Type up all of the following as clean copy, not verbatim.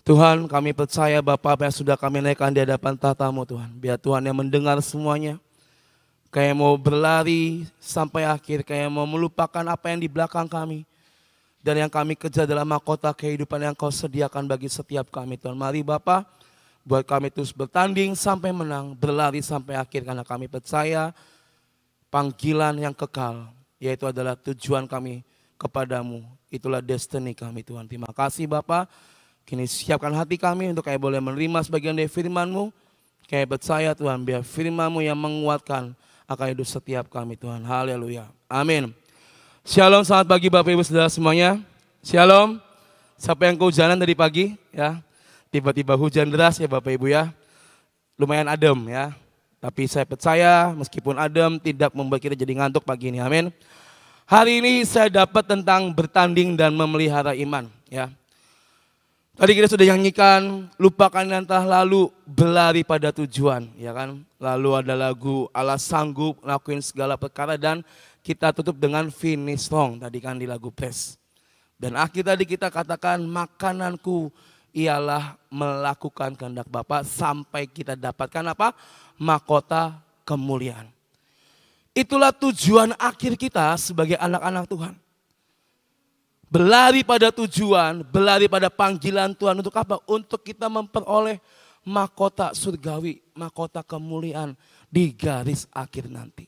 Tuhan, kami percaya Bapa apa yang sudah kami naikkan di hadapan tahta-Mu Tuhan. Biar Tuhan yang mendengar semuanya. Kayak mau berlari sampai akhir, kayak mau melupakan apa yang di belakang kami. Dan yang kami kejar dalam mahkota kehidupan yang Kau sediakan bagi setiap kami Tuhan. Mari Bapa, buat kami terus bertanding sampai menang, berlari sampai akhir. Karena kami percaya panggilan yang kekal, yaitu adalah tujuan kami kepadamu. Itulah destiny kami Tuhan. Terima kasih Bapa. Kini siapkan hati kami untuk kayak boleh menerima sebagian dari firman-Mu. Kayak percaya Tuhan, biar firman-Mu yang menguatkan akan hidup setiap kami Tuhan. Haleluya. Amin. Shalom, selamat pagi Bapak Ibu Saudara semuanya. Shalom. Siapa yang kehujanan tadi pagi? Ya, tiba-tiba hujan deras ya Bapak Ibu ya. Lumayan adem ya. Tapi saya percaya meskipun adem tidak membuat kita jadi ngantuk pagi ini. Amin. Hari ini saya dapat tentang bertanding dan memelihara iman ya. Tadi kita sudah nyanyikan, lupakan yang telah lalu, berlari pada tujuan, ya kan? Lalu ada lagu Allah sanggup lakuin segala perkara dan kita tutup dengan finish strong tadi kan di lagu praise. Dan akhir tadi kita katakan makananku ialah melakukan kehendak Bapa sampai kita dapatkan apa? Mahkota kemuliaan. Itulah tujuan akhir kita sebagai anak-anak Tuhan. Berlari pada tujuan, berlari pada panggilan Tuhan untuk apa? Untuk kita memperoleh mahkota surgawi, mahkota kemuliaan di garis akhir nanti.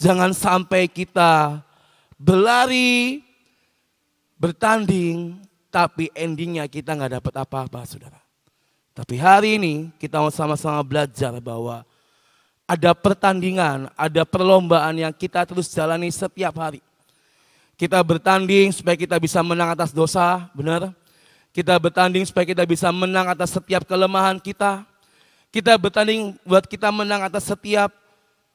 Jangan sampai kita berlari, bertanding, tapi endingnya kita nggak dapat apa-apa saudara. Tapi hari ini kita mau sama-sama belajar bahwa ada pertandingan, ada perlombaan yang kita terus jalani setiap hari. Kita bertanding supaya kita bisa menang atas dosa, benar. Kita bertanding supaya kita bisa menang atas setiap kelemahan kita. Kita bertanding buat kita menang atas setiap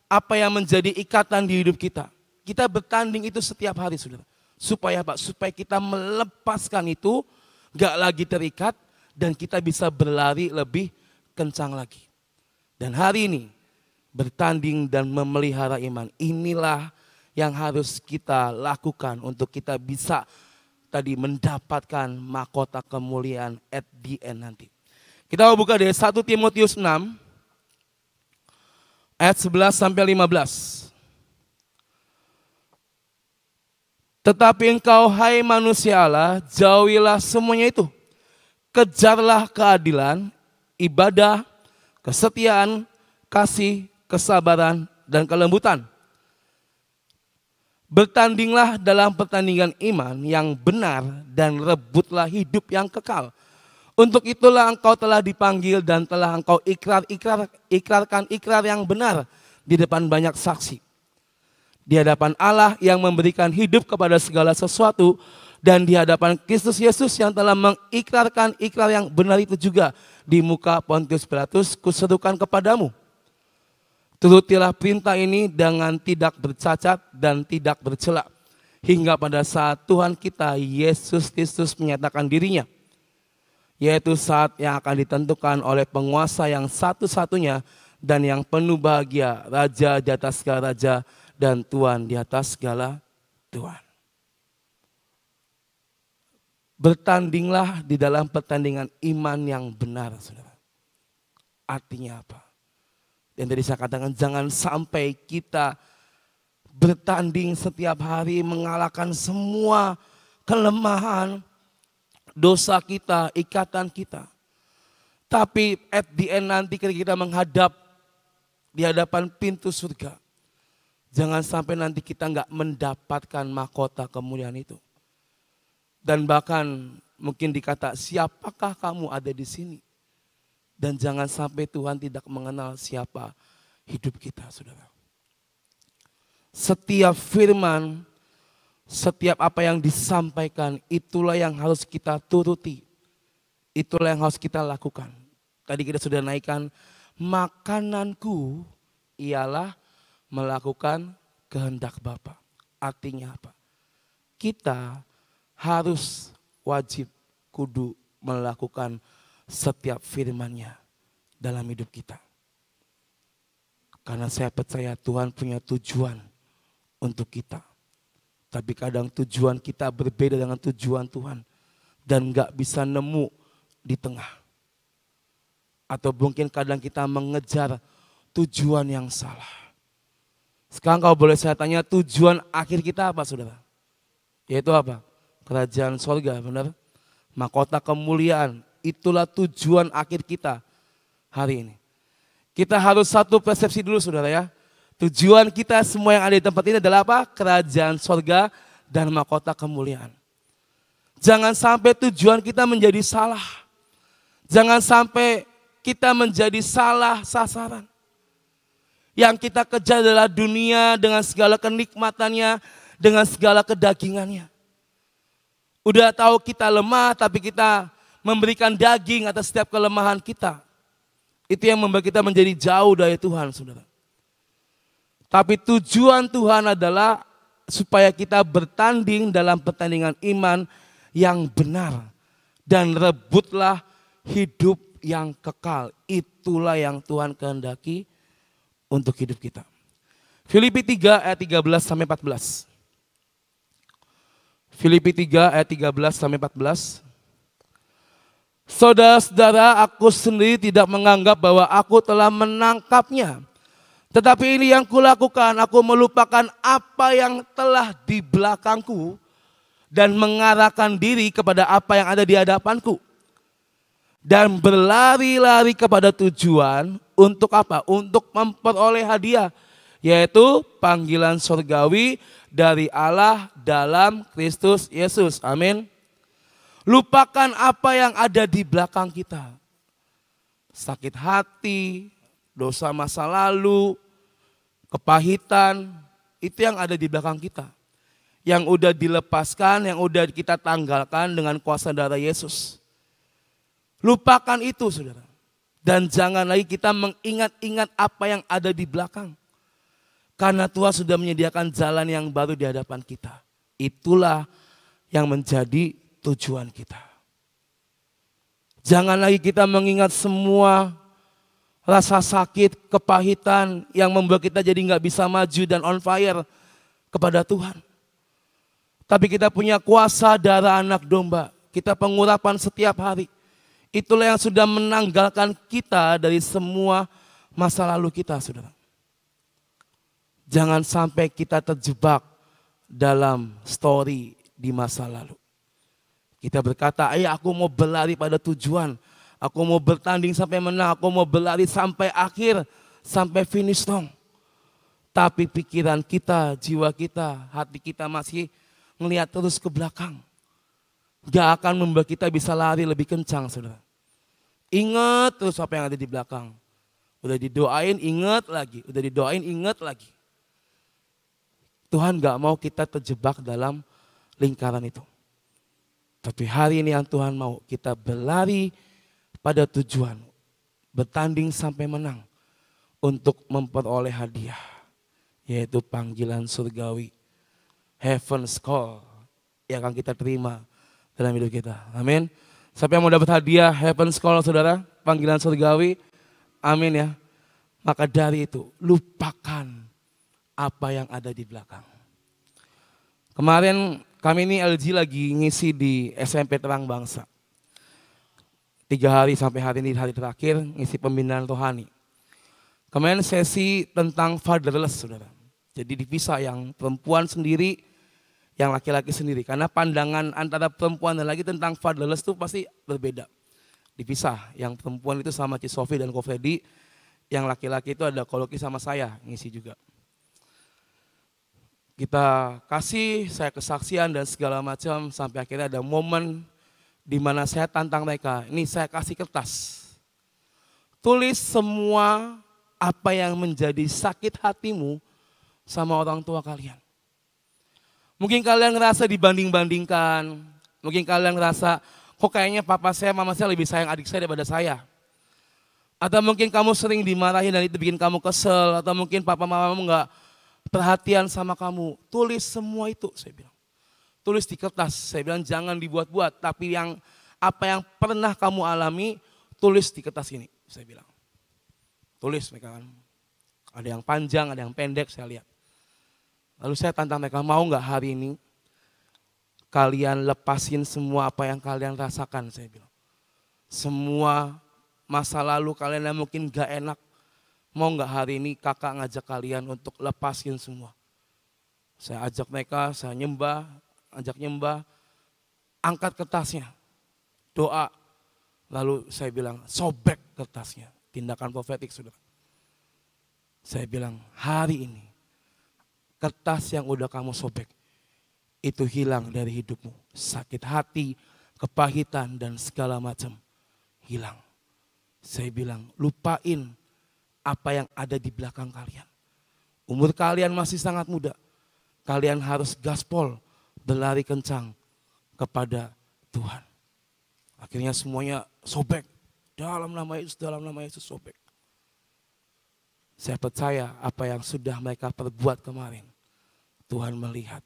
apa yang menjadi ikatan di hidup kita. Kita bertanding itu setiap hari saudara. Supaya apa? Supaya kita melepaskan itu, gak lagi terikat dan kita bisa berlari lebih kencang lagi. Dan hari ini bertanding dan memelihara iman, inilah yang harus kita lakukan untuk kita bisa tadi mendapatkan mahkota kemuliaan at the end nanti. Kita mau buka dari 1 Timotius 6 ayat 11 sampai 15. Tetapi engkau hai manusia Allah, jauhilah semuanya itu. Kejarlah keadilan, ibadah, kesetiaan, kasih, kesabaran, dan kelembutan. Bertandinglah dalam pertandingan iman yang benar dan rebutlah hidup yang kekal. Untuk itulah engkau telah dipanggil dan telah engkau ikrarkan ikrar yang benar di depan banyak saksi. Di hadapan Allah yang memberikan hidup kepada segala sesuatu dan di hadapan Kristus Yesus yang telah mengikrarkan ikrar yang benar itu juga di muka Pontius Pilatus kuserukan kepadamu. Turutilah perintah ini dengan tidak bercacat dan tidak bercela. Hingga pada saat Tuhan kita Yesus Kristus menyatakan dirinya. Yaitu saat yang akan ditentukan oleh penguasa yang satu-satunya dan yang penuh bahagia. Raja di atas segala raja dan Tuhan di atas segala Tuhan. Bertandinglah di dalam pertandingan iman yang benar saudara. Artinya apa? Dan tadi saya katakan jangan sampai kita bertanding setiap hari mengalahkan semua kelemahan, dosa kita, ikatan kita. Tapi at the end nanti ketika kita menghadap di hadapan pintu surga. Jangan sampai nanti kita nggak mendapatkan mahkota kemuliaan itu. Dan bahkan mungkin dikata siapakah kamu ada di sini? Dan jangan sampai Tuhan tidak mengenal siapa hidup kita, saudara. Setiap firman, setiap apa yang disampaikan, itulah yang harus kita turuti. Itulah yang harus kita lakukan. Tadi kita sudah naikkan, makananku ialah melakukan kehendak Bapa. Artinya apa? Kita harus wajib kudu melakukan setiap firman-Nya dalam hidup kita. Karena saya percaya Tuhan punya tujuan untuk kita. Tapi kadang tujuan kita berbeda dengan tujuan Tuhan. Dan gak bisa nemu di tengah. Atau mungkin kadang kita mengejar tujuan yang salah. Sekarang kalau boleh saya tanya, tujuan akhir kita apa saudara? Yaitu apa? Kerajaan sorga, benar? Mahkota kemuliaan, itulah tujuan akhir kita hari ini. Kita harus satu persepsi dulu saudara ya. Tujuan kita semua yang ada di tempat ini adalah apa? Kerajaan sorga dan mahkota kemuliaan. Jangan sampai tujuan kita menjadi salah. Jangan sampai kita menjadi salah sasaran. Yang kita kejar adalah dunia dengan segala kenikmatannya, dengan segala kedagingannya. Udah tahu kita lemah, tapi kita memberikan daging atas setiap kelemahan kita. Itu yang membuat kita menjadi jauh dari Tuhan, saudara. Tapi tujuan Tuhan adalah supaya kita bertanding dalam pertandingan iman yang benar. Dan rebutlah hidup yang kekal. Itulah yang Tuhan kehendaki untuk hidup kita. Filipi 3 ayat 13 sampai 14. Filipi 3 ayat 13 sampai 14. Saudara-saudara, aku sendiri tidak menganggap bahwa aku telah menangkapnya. Tetapi ini yang kulakukan, aku melupakan apa yang telah di belakangku dan mengarahkan diri kepada apa yang ada di hadapanku. Dan berlari-lari kepada tujuan untuk apa? Untuk memperoleh hadiah, yaitu panggilan surgawi dari Allah dalam Kristus Yesus. Amin. Lupakan apa yang ada di belakang kita. Sakit hati, dosa masa lalu, kepahitan, itu yang ada di belakang kita. Yang udah dilepaskan, yang udah kita tanggalkan dengan kuasa darah Yesus. Lupakan itu saudara. Dan jangan lagi kita mengingat-ingat apa yang ada di belakang. Karena Tuhan sudah menyediakan jalan yang baru di hadapan kita. Itulah yang menjadi tujuan kita. Jangan lagi kita mengingat semua rasa sakit, kepahitan yang membuat kita jadi nggak bisa maju dan on fire kepada Tuhan. Tapi kita punya kuasa darah anak domba. Kita pengurapan setiap hari. Itulah yang sudah menanggalkan kita dari semua masa lalu kita, saudara. Jangan sampai kita terjebak dalam story di masa lalu. Kita berkata, ayah aku mau berlari pada tujuan. Aku mau bertanding sampai menang. Aku mau berlari sampai akhir, sampai finish dong. Tapi pikiran kita, jiwa kita, hati kita masih melihat terus ke belakang. Gak akan membuat kita bisa lari lebih kencang, saudara. Ingat terus apa yang ada di belakang. Udah didoain, ingat lagi. Udah didoain, ingat lagi. Tuhan gak mau kita terjebak dalam lingkaran itu. Tapi hari ini yang Tuhan mau kita berlari pada tujuan. Bertanding sampai menang. Untuk memperoleh hadiah. Yaitu panggilan surgawi. Heaven's call. Yang akan kita terima dalam hidup kita. Amin. Siapa yang mau dapat hadiah Heaven's Call saudara, panggilan surgawi, amin ya. Maka dari itu lupakan apa yang ada di belakang. Kemarin kami ini LG lagi ngisi di SMP Terang Bangsa. 3 hari sampai hari ini hari terakhir ngisi pembinaan rohani. Kemarin sesi tentang fatherless saudara. Jadi dipisah yang perempuan sendiri, yang laki-laki sendiri. Karena pandangan antara perempuan dan laki tentang fatherless itu pasti berbeda. Dipisah. Yang perempuan itu sama Ci Sofi dan Ko Freddy. Yang laki-laki itu ada Koloki sama saya ngisi juga. Kita kasih, saya kesaksian dan segala macam. Sampai akhirnya ada momen di mana saya tantang mereka. Ini saya kasih kertas. Tulis semua apa yang menjadi sakit hatimu sama orang tua kalian. Mungkin kalian ngerasa dibanding-bandingkan. Mungkin kalian ngerasa, kok kayaknya papa saya, mama saya lebih sayang adik saya daripada saya. Atau mungkin kamu sering dimarahin dan itu bikin kamu kesel. Atau mungkin papa mamamu gak perhatian sama kamu. Tulis semua itu, saya bilang. Tulis di kertas, saya bilang jangan dibuat-buat. Tapi apa yang pernah kamu alami, tulis di kertas ini, saya bilang. Tulis mereka kan. Ada yang panjang, ada yang pendek, saya lihat. Lalu saya tantang mereka, mau gak hari ini kalian lepasin semua apa yang kalian rasakan, saya bilang. Semua masa lalu kalian yang mungkin gak enak, mau gak hari ini kakak ngajak kalian untuk lepasin semua. Saya ajak mereka, saya ajak nyembah, angkat kertasnya, doa. Lalu saya bilang, sobek kertasnya, tindakan profetik saudara. Saya bilang, hari ini kertas yang udah kamu sobek, itu hilang dari hidupmu. Sakit hati, kepahitan dan segala macam hilang. Saya bilang, lupain apa yang ada di belakang kalian. Umur kalian masih sangat muda. Kalian harus gaspol, berlari kencang kepada Tuhan. Akhirnya semuanya sobek. Dalam nama Yesus sobek. Saya percaya apa yang sudah mereka perbuat kemarin, Tuhan melihat.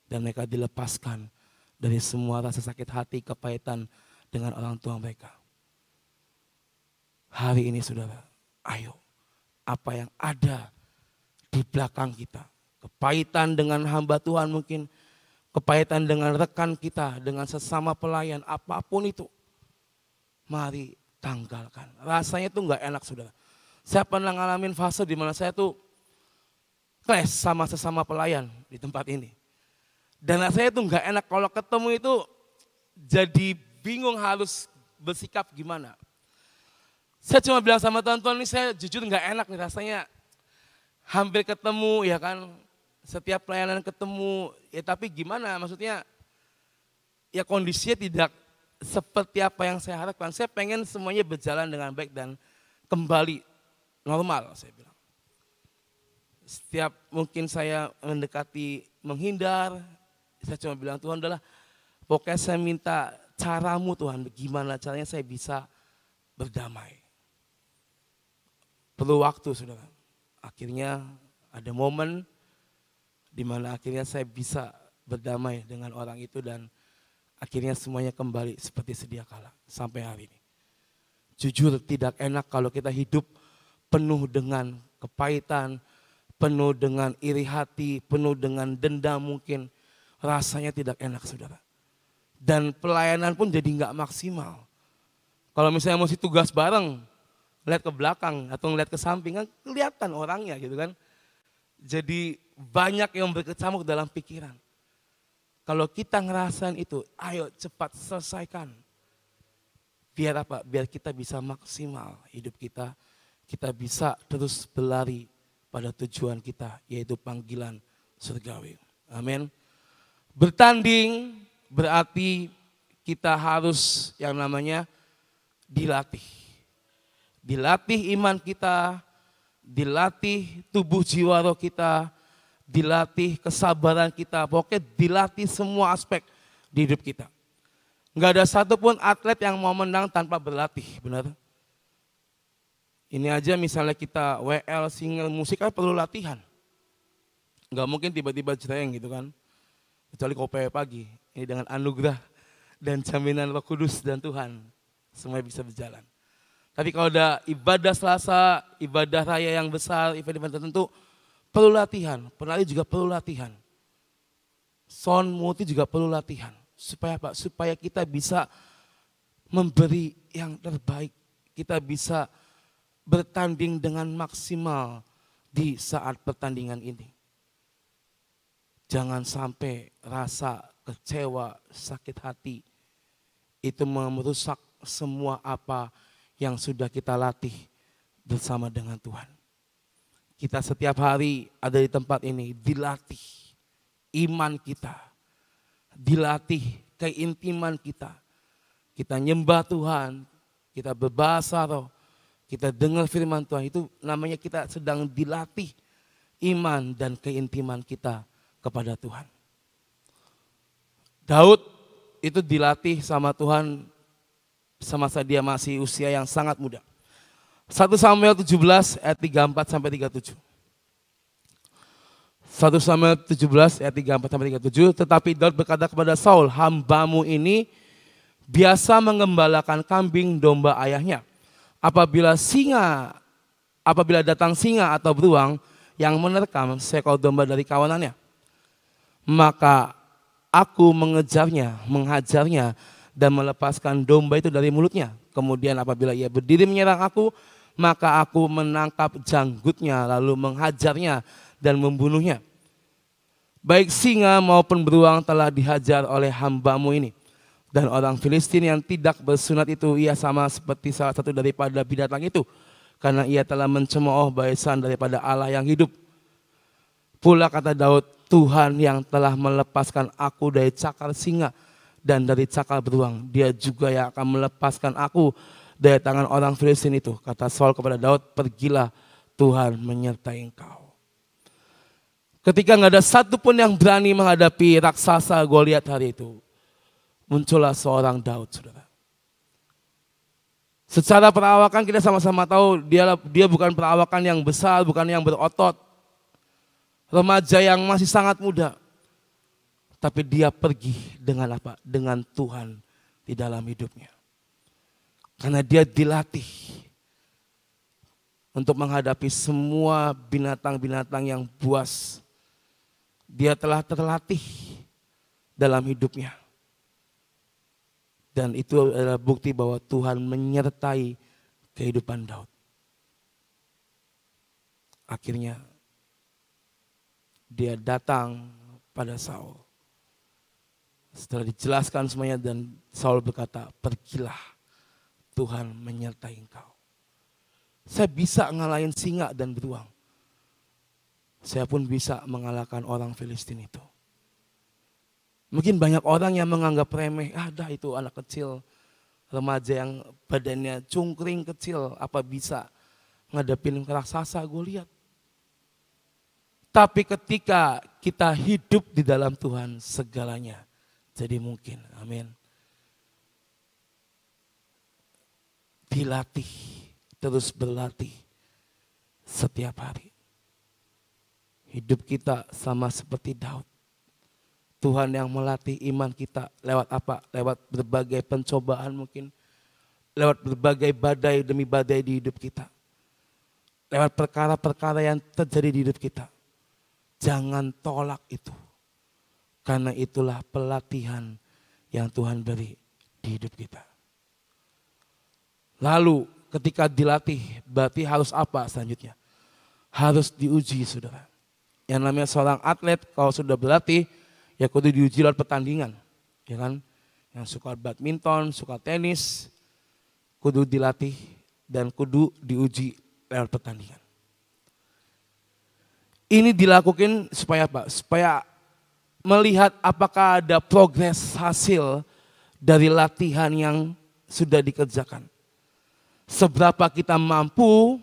Dan mereka dilepaskan dari semua rasa sakit hati, kepahitan dengan orang tua mereka. Hari ini saudara, ayo apa yang ada di belakang kita. Kepahitan dengan hamba Tuhan mungkin, kepahitan dengan rekan kita, dengan sesama pelayan, apapun itu. Mari tanggalkan. Rasanya itu gak enak saudara. Saya pernah ngalamin fase di mana saya tuh clash sama sesama pelayan di tempat ini. Dan rasanya tuh gak enak kalau ketemu itu jadi bingung harus bersikap gimana. Saya cuma bilang sama Tuhan, ini saya jujur gak enak nih rasanya. Hampir ketemu ya kan, setiap pelayanan ketemu, ya tapi gimana maksudnya ya kondisinya tidak seperti apa yang saya harapkan. Saya pengen semuanya berjalan dengan baik dan kembali normal saya bilang. Setiap mungkin saya mendekati menghindar, saya cuma bilang Tuhan adalah pokoknya saya minta caramu Tuhan, bagaimana caranya saya bisa berdamai. Perlu waktu saudara. Akhirnya ada momen di mana akhirnya saya bisa berdamai dengan orang itu dan akhirnya semuanya kembali seperti sedia kala sampai hari ini. Jujur tidak enak kalau kita hidup penuh dengan kepahitan, penuh dengan iri hati, penuh dengan dendam mungkin. Rasanya tidak enak saudara. Dan pelayanan pun jadi nggak maksimal. Kalau misalnya mesti tugas bareng, lihat ke belakang atau ngeliat ke samping kan kelihatan orangnya gitu kan. Jadi banyak yang berkecamuk dalam pikiran. Kalau kita ngerasain itu, ayo cepat selesaikan. Biar apa? Biar kita bisa maksimal hidup kita. Kita bisa terus berlari pada tujuan kita, yaitu panggilan surgawi. Amin. Bertanding berarti kita harus yang namanya dilatih. Dilatih iman kita, dilatih tubuh jiwa roh kita, dilatih kesabaran kita, pokoknya dilatih semua aspek di hidup kita. Enggak ada satupun atlet yang mau menang tanpa berlatih, benar? Ini aja misalnya kita WL, single, musik kan perlu latihan. Enggak mungkin tiba-tiba jreng gitu kan. Kecuali kopi pagi, ini dengan anugerah dan jaminan Roh Kudus dan Tuhan, semuanya bisa berjalan. Tapi kalau ada ibadah Selasa, ibadah raya yang besar, event-event tertentu, perlu latihan. Penari juga perlu latihan. Sound multi juga perlu latihan. Supaya apa? Supaya kita bisa memberi yang terbaik. Kita bisa bertanding dengan maksimal di saat pertandingan ini. Jangan sampai rasa kecewa, sakit hati itu merusak semua apa yang sudah kita latih bersama dengan Tuhan. Kita setiap hari ada di tempat ini dilatih iman kita, dilatih keintiman kita. Kita nyembah Tuhan, kita berbahasa roh, kita dengar firman Tuhan, itu namanya kita sedang dilatih iman dan keintiman kita kepada Tuhan. Daud itu dilatih sama Tuhan semasa dia masih usia yang sangat muda. 1 Samuel 17 ayat 34 sampai 37. 1 Samuel 17 ayat 34 sampai 37, tetapi Daud berkata kepada Saul, hambamu ini biasa mengembalakan kambing domba ayahnya. Apabila datang singa atau beruang yang menerkam seekor domba dari kawanannya, maka aku mengejarnya, menghajarnya dan melepaskan domba itu dari mulutnya. Kemudian apabila ia berdiri menyerang aku, maka aku menangkap janggutnya lalu menghajarnya dan membunuhnya. Baik singa maupun beruang telah dihajar oleh hambamu ini. Dan orang Filistin yang tidak bersunat itu ia sama seperti salah satu daripada binatang itu. Karena ia telah mencemooh baisan daripada Allah yang hidup. Pula kata Daud, Tuhan yang telah melepaskan aku dari cakar singa dan dari cakar beruang. Dia juga yang akan melepaskan aku dari tangan orang Filistin itu. Kata Saul kepada Daud, pergilah, Tuhan menyertai engkau. Ketika nggak ada satupun yang berani menghadapi raksasa Goliat hari itu, muncullah seorang Daud, saudara. Secara perawakan kita sama-sama tahu dia bukan perawakan yang besar, bukan yang berotot. Remaja yang masih sangat muda. Tapi dia pergi dengan apa? Dengan Tuhan di dalam hidupnya. Karena dia dilatih untuk menghadapi semua binatang-binatang yang buas. Dia telah terlatih dalam hidupnya. Dan itu adalah bukti bahwa Tuhan menyertai kehidupan Daud. Akhirnya dia datang pada Saul. Setelah dijelaskan semuanya dan Saul berkata, pergilah, Tuhan menyertai engkau. Saya bisa ngalahin singa dan beruang. Saya pun bisa mengalahkan orang Filistin itu. Mungkin banyak orang yang menganggap remeh, dah itu anak kecil, remaja yang badannya cungkring kecil, apa bisa ngadepin raksasa Goliat. Tapi ketika kita hidup di dalam Tuhan, segalanya jadi mungkin. Amin. Dilatih, terus berlatih setiap hari. Hidup kita sama seperti Daud. Tuhan yang melatih iman kita lewat apa? Lewat berbagai pencobaan mungkin. Lewat berbagai badai demi badai di hidup kita. Lewat perkara-perkara yang terjadi di hidup kita. Jangan tolak itu. Karena itulah pelatihan yang Tuhan beri di hidup kita. Lalu ketika dilatih berarti harus apa selanjutnya? Harus diuji, saudara. Yang namanya seorang atlet kalau sudah berlatih, ya kudu diuji lewat pertandingan, ya kan? Yang suka badminton, suka tenis, kudu dilatih dan kudu diuji lewat pertandingan. Ini dilakukan supaya apa? Supaya melihat apakah ada progres hasil dari latihan yang sudah dikerjakan. Seberapa kita mampu,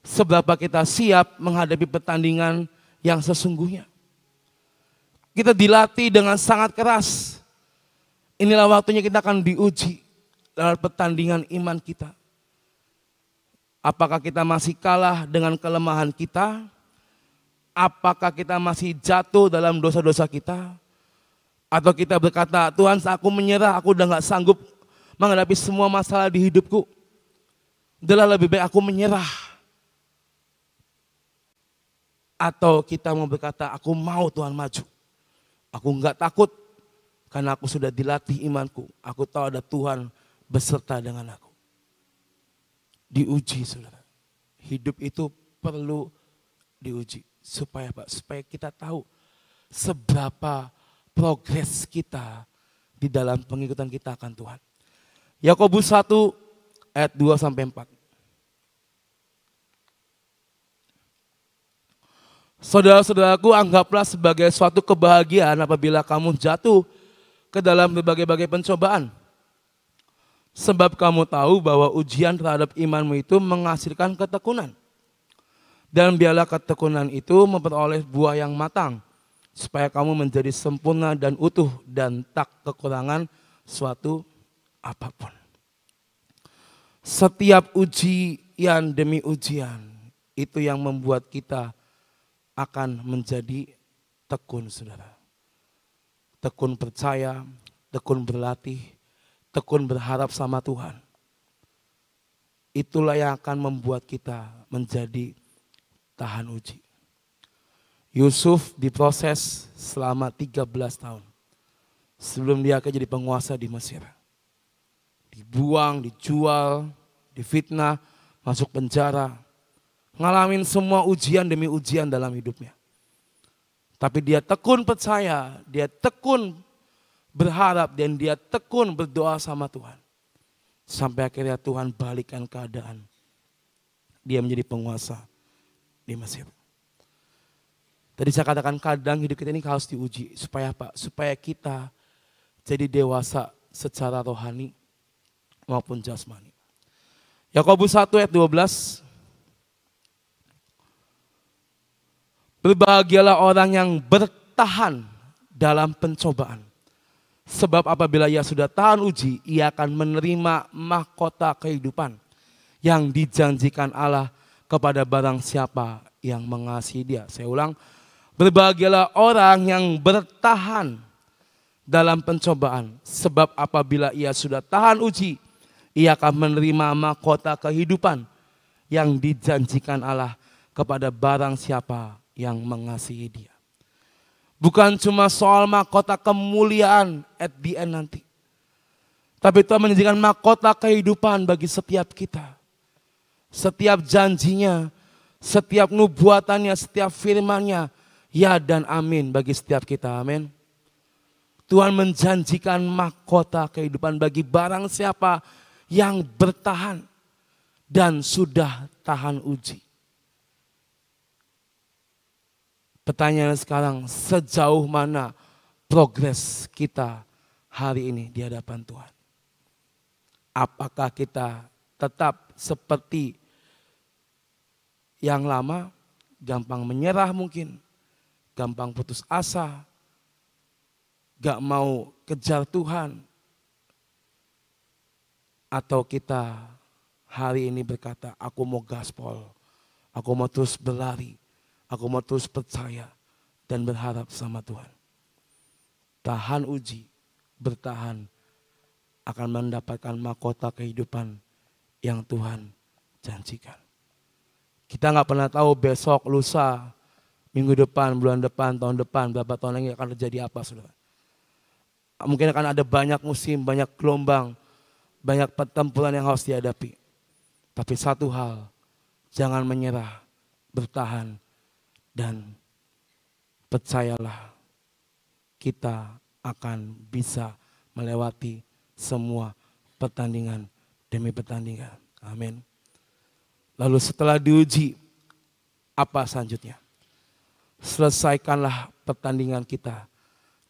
seberapa kita siap menghadapi pertandingan yang sesungguhnya. Kita dilatih dengan sangat keras. Inilah waktunya kita akan diuji dalam pertandingan iman kita. Apakah kita masih kalah dengan kelemahan kita? Apakah kita masih jatuh dalam dosa-dosa kita? Atau kita berkata, Tuhan aku menyerah, aku udah gak sanggup menghadapi semua masalah di hidupku. Udahlah lebih baik aku menyerah. Atau kita mau berkata, aku mau Tuhan maju. Aku enggak takut karena aku sudah dilatih imanku. Aku tahu ada Tuhan beserta dengan aku. Diuji, saudara. Hidup itu perlu diuji. Supaya apa? Supaya kita tahu seberapa progres kita di dalam pengikutan kita akan Tuhan. Yakobus 1 ayat 2 sampai 4. Saudara-saudaraku, anggaplah sebagai suatu kebahagiaan apabila kamu jatuh ke dalam berbagai-bagai pencobaan. Sebab kamu tahu bahwa ujian terhadap imanmu itu menghasilkan ketekunan. Dan biarlah ketekunan itu memperoleh buah yang matang. Supaya kamu menjadi sempurna dan utuh dan tak kekurangan suatu apapun. Setiap ujian demi ujian itu yang membuat kita akan menjadi tekun, saudara. Tekun percaya, tekun berlatih, tekun berharap sama Tuhan. Itulah yang akan membuat kita menjadi tahan uji. Yusuf diproses selama 13 tahun sebelum dia akan jadi penguasa di Mesir. dibuang, dijual, difitnah, masuk penjara. Ngalamin semua ujian demi ujian dalam hidupnya. Tapi dia tekun percaya, dia tekun berharap, dan dia tekun berdoa sama Tuhan. Sampai akhirnya Tuhan balikkan keadaan. Dia menjadi penguasa di Mesir. Tadi saya katakan kadang hidup kita ini harus diuji. Supaya apa? Supaya kita jadi dewasa secara rohani maupun jasmani. Yakobus 1 ayat 12. Berbahagialah orang yang bertahan dalam pencobaan. Sebab apabila ia sudah tahan uji, ia akan menerima mahkota kehidupan yang dijanjikan Allah kepada barang siapa yang mengasihi dia. Saya ulang, berbahagialah orang yang bertahan dalam pencobaan. Sebab apabila ia sudah tahan uji, ia akan menerima mahkota kehidupan yang dijanjikan Allah kepada barang siapa yang mengasihi dia. Bukan cuma soal mahkota kemuliaan at the end nanti. Tapi Tuhan menjanjikan mahkota kehidupan bagi setiap kita. Setiap janjinya, setiap nubuatannya, setiap firmannya, ya dan amin bagi setiap kita, amin. Tuhan menjanjikan mahkota kehidupan bagi barang siapa yang bertahan dan sudah tahan uji. Pertanyaan sekarang, sejauh mana progres kita hari ini di hadapan Tuhan? Apakah kita tetap seperti yang lama, gampang menyerah mungkin, gampang putus asa, gak mau kejar Tuhan? Atau kita hari ini berkata, aku mau gaspol, aku mau terus berlari, aku mau terus percaya dan berharap sama Tuhan. Tahan uji, bertahan, akan mendapatkan mahkota kehidupan yang Tuhan janjikan. Kita gak pernah tahu besok, lusa, minggu depan, bulan depan, tahun depan, berapa tahun lagi akan terjadi apa, saudara. Mungkin akan ada banyak musim, banyak gelombang, banyak pertempuran yang harus dihadapi. Tapi satu hal, jangan menyerah, bertahan, dan percayalah kita akan bisa melewati semua pertandingan demi pertandingan. Amin. Lalu setelah diuji, apa selanjutnya? Selesaikanlah pertandingan kita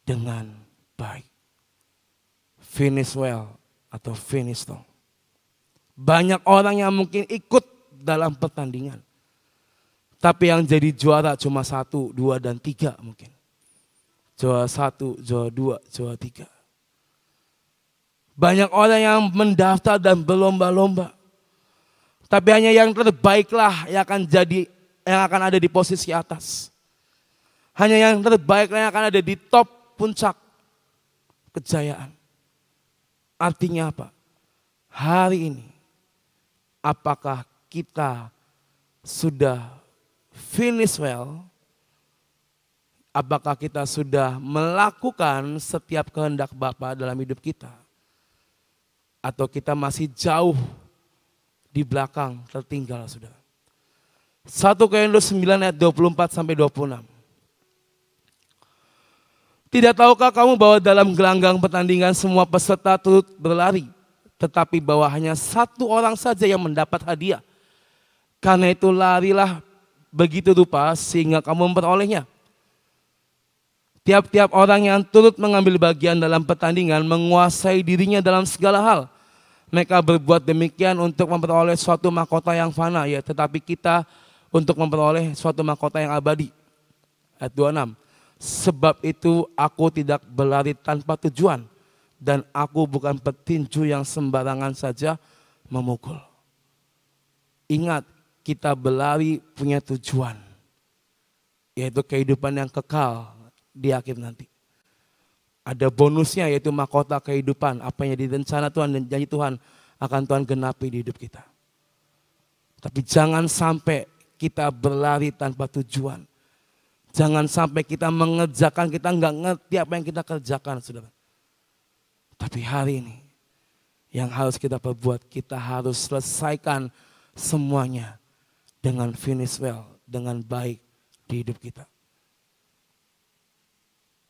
dengan baik. Finish well atau finish strong. Banyak orang yang mungkin ikut dalam pertandingan. Tapi yang jadi juara cuma 1, 2, dan 3 mungkin. Juara 1, juara 2, juara 3. Banyak orang yang mendaftar dan berlomba-lomba. Tapi hanya yang terbaiklah yang akan ada di posisi atas. Hanya yang terbaiklah yang akan ada di top puncak kejayaan. Artinya apa? Hari ini, apakah kita sudah finish well? Apakah kita sudah melakukan setiap kehendak Bapa dalam hidup kita? Atau kita masih jauh di belakang, tertinggal, saudara? 1 Korintus 9 ayat 24 sampai 26. Tidak tahukah kamu bahwa dalam gelanggang pertandingan semua peserta turut berlari, tetapi bahwa hanya satu orang saja yang mendapat hadiah. Karena itu larilah begitu rupa sehingga kamu memperolehnya. Tiap-tiap orang yang turut mengambil bagian dalam pertandingan menguasai dirinya dalam segala hal. Mereka berbuat demikian untuk memperoleh suatu mahkota yang fana, ya, tetapi kita untuk memperoleh suatu mahkota yang abadi. Ayat 26. Sebab itu aku tidak berlari tanpa tujuan, dan aku bukan petinju yang sembarangan saja memukul. Ingat, kita berlari punya tujuan, yaitu kehidupan yang kekal di akhir nanti. Ada bonusnya, yaitu mahkota kehidupan. Apa yang direncana Tuhan dan janji Tuhan akan Tuhan genapi di hidup kita. Tapi jangan sampai kita berlari tanpa tujuan. Jangan sampai kita mengerjakan, kita nggak ngerti apa yang kita kerjakan, saudara. Tapi hari ini, Yang harus kita perbuat, kita harus selesaikan semuanya dengan finish well, dengan baik di hidup kita.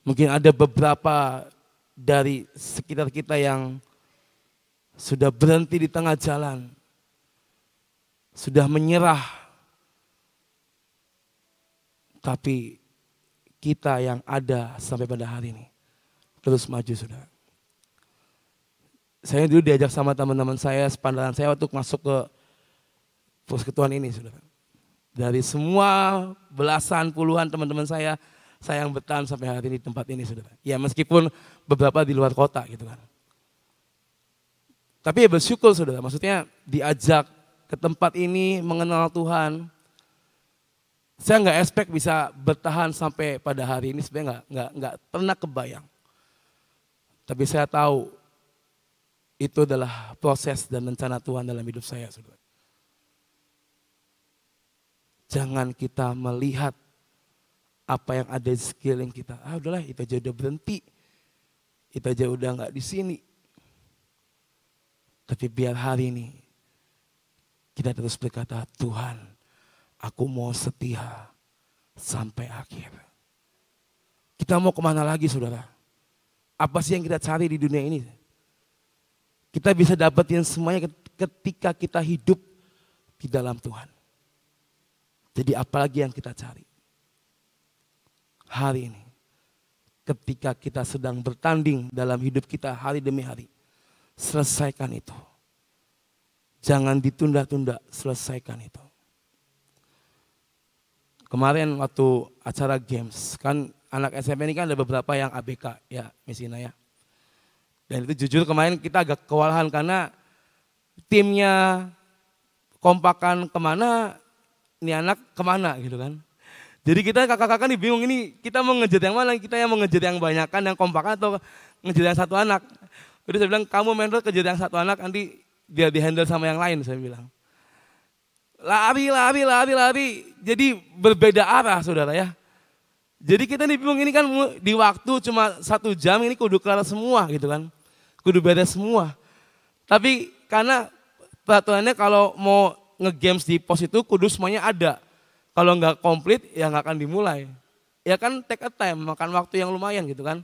Mungkin ada beberapa dari sekitar kita yang sudah berhenti di tengah jalan, sudah menyerah. Tapi kita yang ada sampai pada hari ini terus maju, saudara. Saya dulu diajak sama teman-teman saya, sepantaran saya waktu masuk ke persekutuan ini, saudara. Dari semua belasan puluhan teman-teman saya yang bertahan sampai hari ini di tempat ini, saudara. Ya meskipun beberapa di luar kota gitu kan. Tapi ya bersyukur, saudara, maksudnya diajak ke tempat ini mengenal Tuhan. Saya nggak expect bisa bertahan sampai pada hari ini, sebenarnya nggak pernah kebayang. Tapi saya tahu itu adalah proses dan rencana Tuhan dalam hidup saya, saudara. Jangan kita melihat apa yang ada di sekeliling kita. Udahlah, itu aja udah berhenti. Itu aja udah nggak di sini. Tapi biar hari ini kita terus berkata, Tuhan, aku mau setia sampai akhir. Kita mau kemana lagi, saudara? Apa sih yang kita cari di dunia ini? Kita bisa dapetin semuanya ketika kita hidup di dalam Tuhan. Jadi apalagi yang kita cari? Hari ini, ketika kita sedang bertanding dalam hidup kita hari demi hari, selesaikan itu. Jangan ditunda-tunda, selesaikan itu. Kemarin waktu acara games, kan anak SMP ini kan ada beberapa yang ABK ya, Misina ya. Dan itu jujur kemarin kita agak kewalahan karena timnya kompakan kemana, ini anak kemana gitu kan. Jadi kita kakak-kakak nih bingung, ini kita mau ngejar yang mana, kita yang mau ngejar yang banyakan, yang kompakan atau ngejar yang satu anak. Jadi saya bilang, kamu mentor kejar yang satu anak, nanti dia dihandle sama yang lain, saya bilang. Lari. Jadi berbeda arah, saudara ya. Jadi kita nih bingung, ini kan di waktu cuma 1 jam, ini kudu kelar semua gitu kan. Kudu beres semua. Tapi karena peraturannya kalau mau nge-games di pos itu kudu semuanya ada. Kalau nggak komplit ya nggak akan dimulai. Ya kan take a time, makan waktu yang lumayan gitu kan.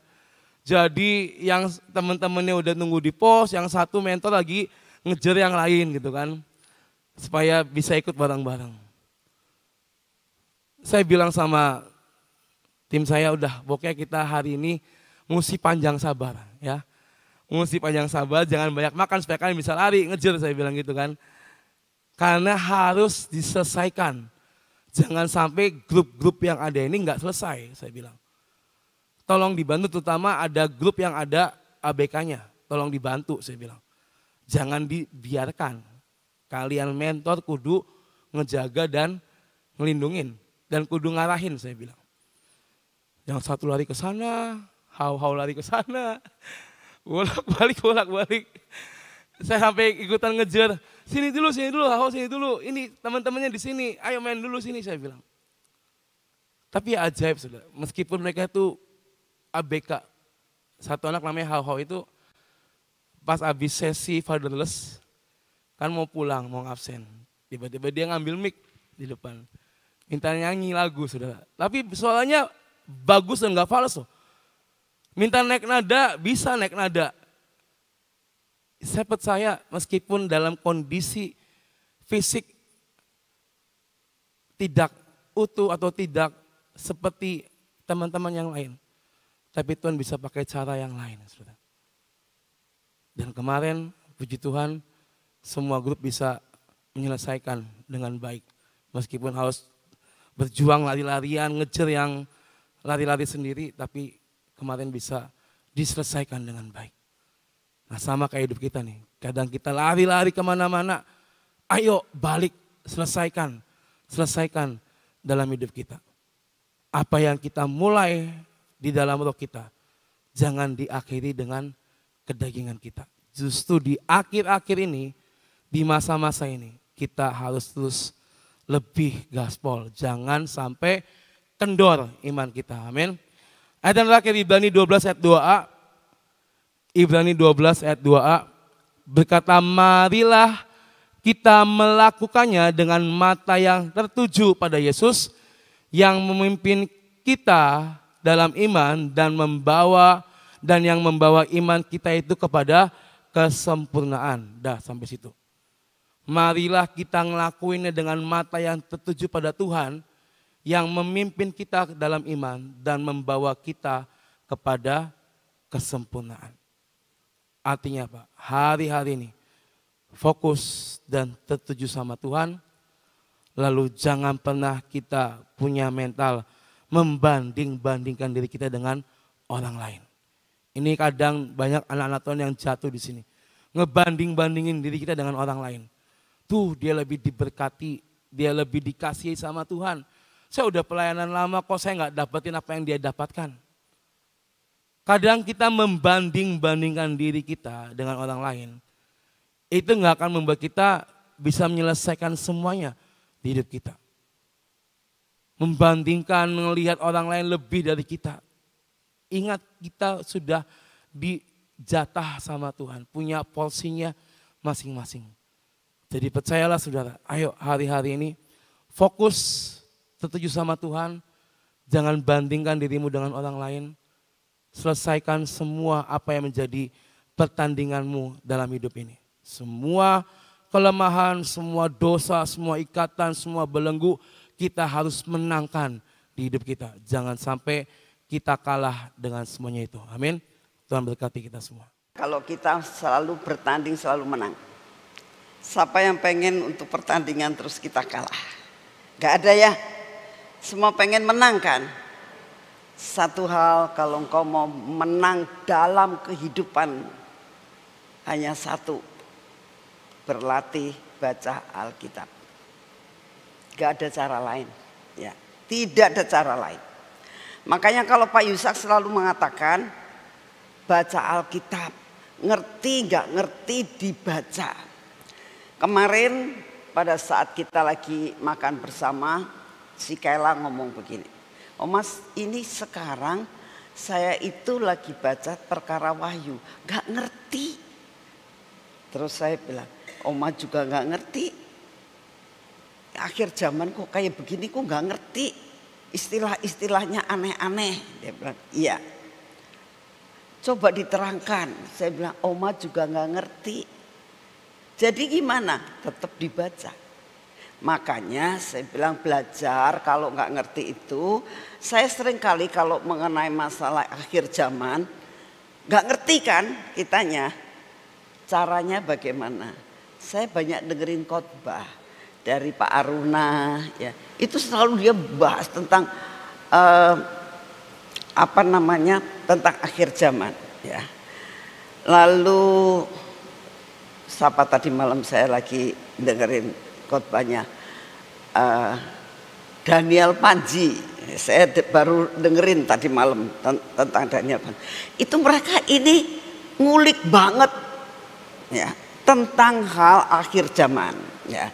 Jadi yang teman-temannya udah nunggu di pos, yang satu mentor lagi ngejar yang lain gitu kan. Supaya bisa ikut bareng-bareng. Saya bilang sama tim saya, udah pokoknya kita hari ini mesti panjang sabar ya. Mesti panjang sabar, jangan banyak makan supaya kalian bisa lari, ngejar, saya bilang gitu kan. Karena harus diselesaikan. Jangan sampai grup-grup yang ada ini nggak selesai, saya bilang. Tolong dibantu, terutama ada grup yang ada ABK-nya. Tolong dibantu, saya bilang. Jangan dibiarkan. Kalian mentor kudu ngejaga dan ngelindungin. Dan kudu ngarahin, saya bilang. Yang satu lari ke sana, hau-hau lari ke sana. Bolak-balik. Saya sampai ikutan ngejar, sini dulu, hau sini dulu. Ini teman-temannya di sini, ayo main dulu sini, saya bilang. Tapi ya ajaib, saudara. Meskipun mereka itu ABK, satu anak namanya hau-hau itu pas habis sesi fatherless, kan mau pulang, mau absen. Tiba-tiba dia ngambil mic di depan, minta nyanyi lagu, saudara. Tapi soalnya bagus dan gak fals loh. Minta naik nada, bisa naik nada. Saya percaya meskipun dalam kondisi fisik tidak utuh atau tidak seperti teman-teman yang lain. Tapi Tuhan bisa pakai cara yang lain. Saudara. Dan kemarin puji Tuhan semua grup bisa menyelesaikan dengan baik. Meskipun harus berjuang lari-larian, ngejar yang lari-lari sendiri, tapi kemarin bisa diselesaikan dengan baik. Nah sama kayak hidup kita nih, kadang kita lari-lari kemana-mana, ayo balik, selesaikan dalam hidup kita. Apa yang kita mulai di dalam roh kita, jangan diakhiri dengan kedagingan kita. Justru di akhir-akhir ini, di masa-masa ini, kita harus terus lebih gaspol. Jangan sampai kendor iman kita, amin. Ayat yang terakhir Ibrani 12 ayat 2a. Ibrani 12 ayat 2a. berkata, marilah kita melakukannya dengan mata yang tertuju pada Yesus yang memimpin kita dalam iman dan yang membawa iman kita itu kepada kesempurnaan. Dah sampai situ. Marilah kita ngelakuinnya dengan mata yang tertuju pada Tuhan yang memimpin kita dalam iman dan membawa kita kepada kesempurnaan. Artinya apa? Hari-hari ini fokus dan tertuju sama Tuhan. Lalu jangan pernah kita punya mental membanding-bandingkan diri kita dengan orang lain. Ini kadang banyak anak-anak Tuhan yang jatuh di sini. Ngebanding-bandingin diri kita dengan orang lain. Tuh dia lebih diberkati, dia lebih dikasihi sama Tuhan. Saya udah pelayanan lama kok saya nggak dapetin apa yang dia dapatkan. Kadang kita membanding-bandingkan diri kita dengan orang lain. Itu nggak akan membuat kita bisa menyelesaikan semuanya di hidup kita. Membandingkan, melihat orang lain lebih dari kita. Ingat kita sudah dijatah sama Tuhan, punya porsinya masing-masing. Jadi percayalah saudara, ayo hari-hari ini fokus tertuju sama Tuhan. Jangan bandingkan dirimu dengan orang lain. Selesaikan semua apa yang menjadi pertandinganmu dalam hidup ini. Semua kelemahan, semua dosa, semua ikatan, semua belenggu kita harus menangkan di hidup kita. Jangan sampai kita kalah dengan semuanya itu. Amin. Tuhan berkati kita semua. Kalau kita selalu bertanding, selalu menang. Siapa yang pengen untuk pertandingan terus kita kalah? Gak ada ya. Semua pengen menang kan? Satu hal, kalau engkau mau menang dalam kehidupan, hanya satu. Berlatih baca Alkitab. Gak ada cara lain. Ya, tidak ada cara lain. Makanya kalau Pak Yusak selalu mengatakan, baca Alkitab, ngerti gak ngerti dibaca. Kemarin pada saat kita lagi makan bersama, si Kayla ngomong begini, "Oh Mas, ini sekarang saya itu lagi baca perkara Wahyu, gak ngerti." Terus saya bilang, "Oma juga gak ngerti. Akhir zaman kok kayak begini kok gak ngerti. Istilah-istilahnya aneh-aneh." Dia bilang, "Iya. Coba diterangkan." Saya bilang, "Oma juga gak ngerti." Jadi gimana? Tetap dibaca. Makanya saya bilang belajar, kalau gak ngerti itu. Saya sering kali kalau mengenai masalah akhir zaman, gak ngerti kan kitanya. Caranya bagaimana? Saya banyak dengerin khotbah dari Pak Aruna, ya. Itu selalu dia bahas tentang tentang akhir zaman, ya. Lalu siapa tadi malam saya lagi dengerin khotbahnya Daniel Panji. Saya baru dengerin tadi malam tentang Daniel Panji. Itu mereka ini ngulik banget, ya, tentang hal akhir zaman, ya.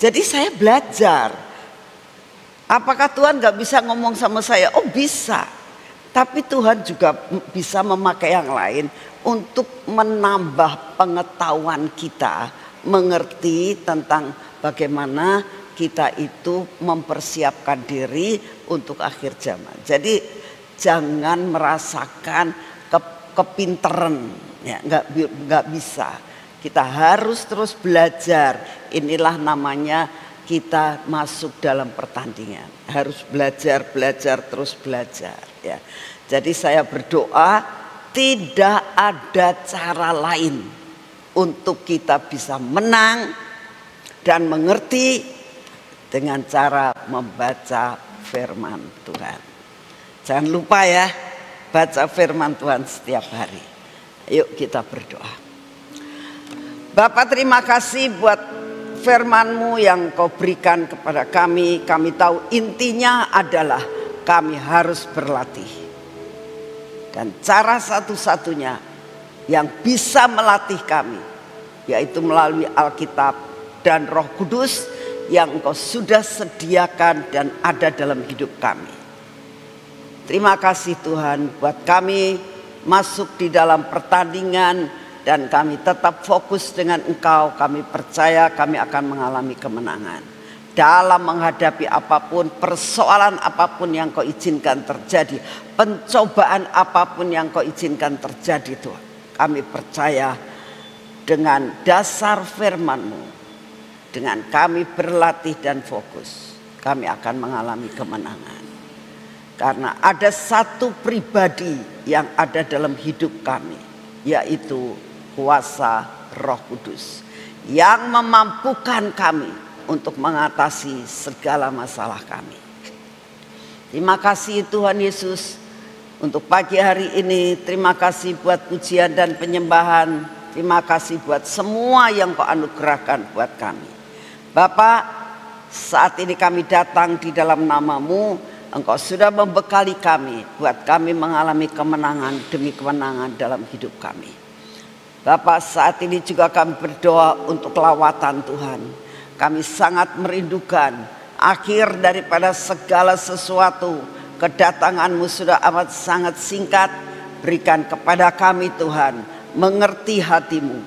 Jadi saya belajar. Apakah Tuhan gak bisa ngomong sama saya? Oh bisa. Tapi Tuhan juga bisa memakai yang lain untuk menambah pengetahuan kita, mengerti tentang bagaimana kita itu mempersiapkan diri untuk akhir zaman. Jadi jangan merasakan kepinteran, ya, nggak bisa. Kita harus terus belajar. Inilah namanya kita masuk dalam pertandingan. Harus belajar, terus belajar, ya. Jadi saya berdoa tidak ada cara lain untuk kita bisa menang dan mengerti dengan cara membaca firman Tuhan. Jangan lupa ya, baca firman Tuhan setiap hari. Yuk kita berdoa. Bapak, terima kasih buat firman-Mu yang Kau berikan kepada kami. Kami tahu intinya adalah kami harus berlatih. Dan cara satu-satunya yang bisa melatih kami, yaitu melalui Alkitab dan Roh Kudus yang Engkau sudah sediakan dan ada dalam hidup kami. Terima kasih Tuhan buat kami masuk di dalam pertandingan dan kami tetap fokus dengan Engkau. Kami percaya kami akan mengalami kemenangan dalam menghadapi apapun, persoalan apapun yang Kau izinkan terjadi, pencobaan apapun yang Kau izinkan terjadi Tuhan. Kami percaya dengan dasar firman-Mu, dengan kami berlatih dan fokus, kami akan mengalami kemenangan. Karena ada satu pribadi yang ada dalam hidup kami, yaitu kuasa Roh Kudus yang memampukan kami untuk mengatasi segala masalah kami. Terima kasih Tuhan Yesus untuk pagi hari ini. Terima kasih buat pujian dan penyembahan. Terima kasih buat semua yang Kau anugerahkan buat kami. Bapa, saat ini kami datang di dalam nama-Mu. Engkau sudah membekali kami buat kami mengalami kemenangan demi kemenangan dalam hidup kami. Bapa, saat ini juga kami berdoa untuk lawatan Tuhan. Kami sangat merindukan akhir daripada segala sesuatu. Kedatangan-Mu sudah amat sangat singkat. Berikan kepada kami Tuhan mengerti hati-Mu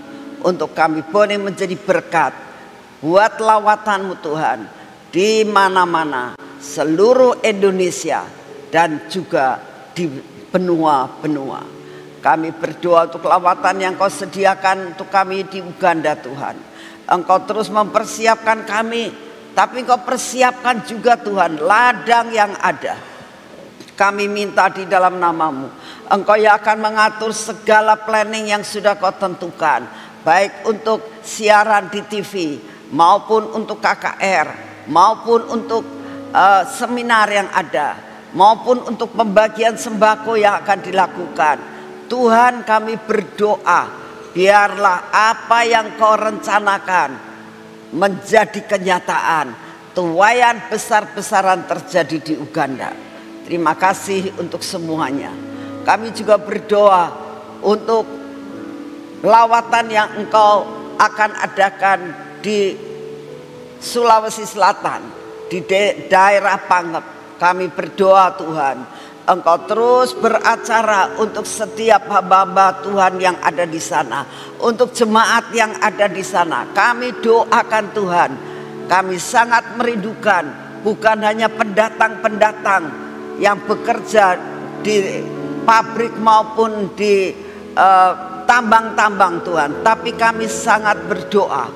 untuk kami boleh menjadi berkat buat lawatan-Mu Tuhan di mana-mana, seluruh Indonesia dan juga di benua-benua. Kami berdoa untuk lawatan yang Kau sediakan untuk kami di Uganda Tuhan. Engkau terus mempersiapkan kami, tapi Engkau persiapkan juga Tuhan ladang yang ada. Kami minta di dalam nama-Mu, Engkau yang akan mengatur segala planning yang sudah Kau tentukan, baik untuk siaran di TV maupun untuk KKR maupun untuk seminar yang ada, maupun untuk pembagian sembako yang akan dilakukan. Tuhan, kami berdoa, biarlah apa yang Kau rencanakan menjadi kenyataan. Tuaian besar-besaran terjadi di Uganda. Terima kasih untuk semuanya. Kami juga berdoa untuk lawatan yang Engkau akan adakan di Sulawesi Selatan, di daerah Pangep. Kami berdoa Tuhan, Engkau terus beracara untuk setiap hamba-hamba Tuhan yang ada di sana, untuk jemaat yang ada di sana. Kami doakan Tuhan, kami sangat merindukan bukan hanya pendatang-pendatang yang bekerja di pabrik maupun di tambang-tambang Tuhan, tapi kami sangat berdoa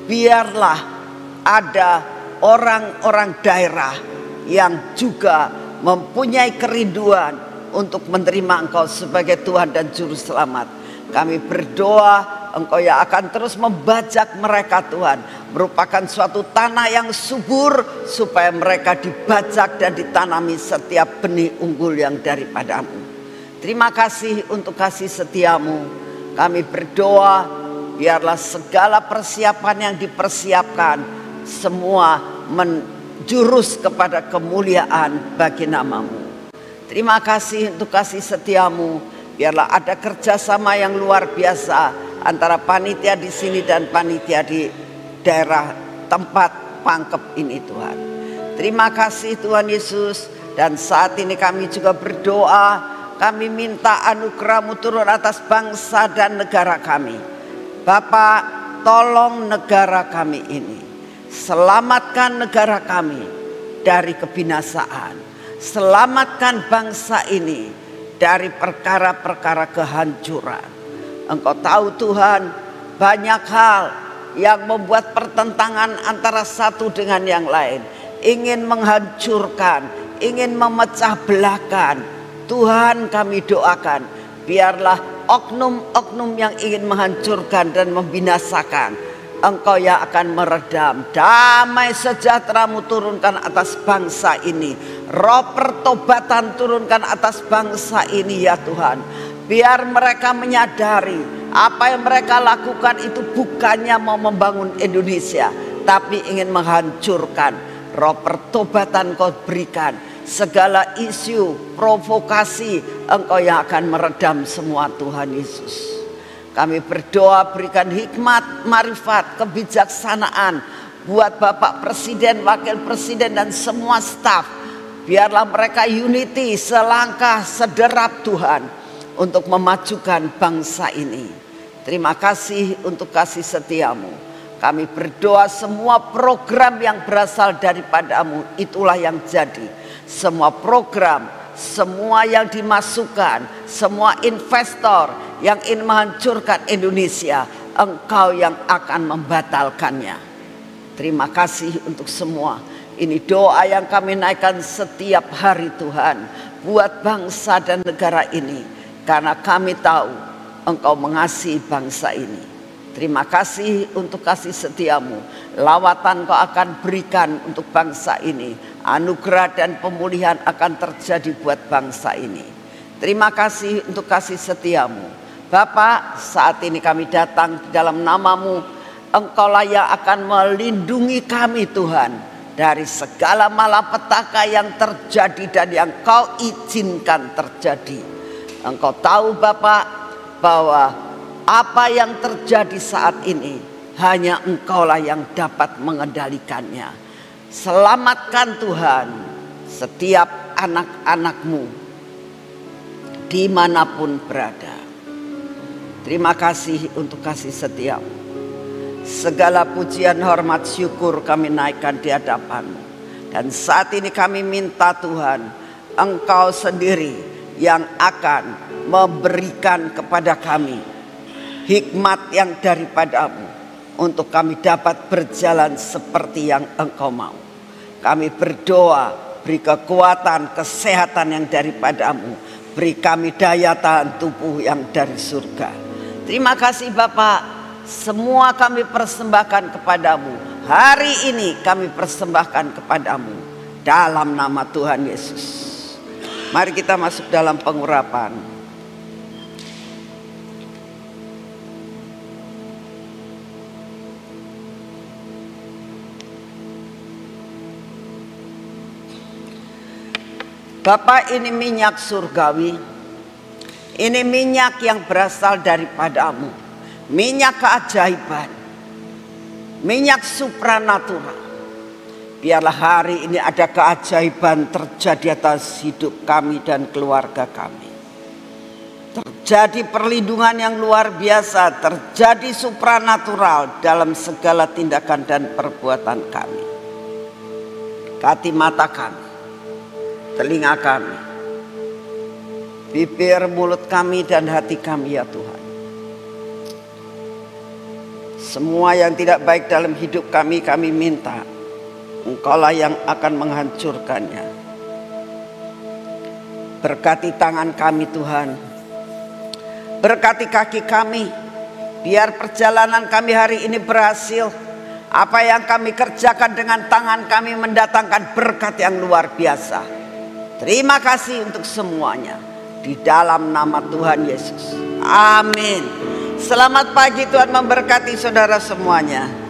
biarlah ada orang-orang daerah yang juga mempunyai kerinduan untuk menerima Engkau sebagai Tuhan dan Juru Selamat. Kami berdoa Engkau yang akan terus membajak mereka Tuhan, merupakan suatu tanah yang subur supaya mereka dibajak dan ditanami setiap benih unggul yang daripada-Mu. Terima kasih untuk kasih setia-Mu. Kami berdoa biarlah segala persiapan yang dipersiapkan semua menjurus kepada kemuliaan bagi nama-Mu. Terima kasih untuk kasih setia-Mu. Biarlah ada kerjasama yang luar biasa antara panitia di sini dan panitia di daerah tempat Pangkep ini Tuhan. Terima kasih Tuhan Yesus. Dan saat ini kami juga berdoa, kami minta anugerah-Mu turun atas bangsa dan negara kami. Bapa, tolong negara kami ini. Selamatkan negara kami dari kebinasaan. Selamatkan bangsa ini dari perkara-perkara kehancuran. Engkau tahu Tuhan, banyak hal yang membuat pertentangan antara satu dengan yang lain. Ingin menghancurkan, ingin memecah belahkan. Tuhan, kami doakan, biarlah oknum-oknum yang ingin menghancurkan dan membinasakan, Engkau yang akan meredam. Damai sejahtera-Mu turunkan atas bangsa ini. Roh pertobatan turunkan atas bangsa ini ya Tuhan. Biar mereka menyadari apa yang mereka lakukan itu bukannya mau membangun Indonesia, tapi ingin menghancurkan. Roh pertobatan Kau berikan. Segala isu, provokasi, Engkau yang akan meredam semua Tuhan Yesus. Kami berdoa berikan hikmat, marifat, kebijaksanaan buat Bapak Presiden, Wakil Presiden dan semua staf. Biarlah mereka unity, selangkah, sederap Tuhan untuk memajukan bangsa ini. Terima kasih untuk kasih setiamu. Kami berdoa semua program yang berasal daripadamu itulah yang jadi. Semua program, semua yang dimasukkan, semua investor yang ingin menghancurkan Indonesia, Engkau yang akan membatalkannya. Terima kasih untuk semua. Ini doa yang kami naikkan setiap hari Tuhan, buat bangsa dan negara ini. Karena kami tahu Engkau mengasihi bangsa ini. Terima kasih untuk kasih setiamu. Lawatan Kau akan berikan untuk bangsa ini. Anugerah dan pemulihan akan terjadi buat bangsa ini. Terima kasih untuk kasih setiamu. Bapa, saat ini kami datang di dalam namamu. Engkaulah yang akan melindungi kami Tuhan, dari segala malapetaka yang terjadi dan yang Kau izinkan terjadi. Engkau tahu Bapa, bahwa apa yang terjadi saat ini hanya Engkaulah yang dapat mengendalikannya. Selamatkan Tuhan setiap anak-anak-Mu dimanapun berada. Terima kasih untuk kasih setiamu. Segala pujian, hormat, syukur kami naikkan di hadapan-Mu. Dan saat ini kami minta Tuhan, Engkau sendiri yang akan memberikan kepada kami hikmat yang daripadamu untuk kami dapat berjalan seperti yang Engkau mau. Kami berdoa, beri kekuatan, kesehatan yang daripadamu, beri kami daya tahan tubuh yang dari surga. Terima kasih Bapak, semua kami persembahkan kepadamu. Hari ini kami persembahkan kepadamu dalam nama Tuhan Yesus. Mari kita masuk dalam pengurapan. Bapak, ini minyak surgawi. Ini minyak yang berasal daripadamu. Minyak keajaiban. Minyak supranatural. Biarlah hari ini ada keajaiban terjadi atas hidup kami dan keluarga kami. Terjadi perlindungan yang luar biasa. Terjadi supranatural dalam segala tindakan dan perbuatan kami. Kati mata kami, telinga kami, bibir, mulut kami, dan hati kami ya Tuhan. Semua yang tidak baik dalam hidup kami minta Engkaulah yang akan menghancurkannya. Berkati tangan kami Tuhan, berkati kaki kami, biar perjalanan kami hari ini berhasil. Apa yang kami kerjakan dengan tangan kami mendatangkan berkat yang luar biasa. Terima kasih untuk semuanya. Di dalam nama Tuhan Yesus. Amin. Selamat pagi, Tuhan memberkati saudara semuanya.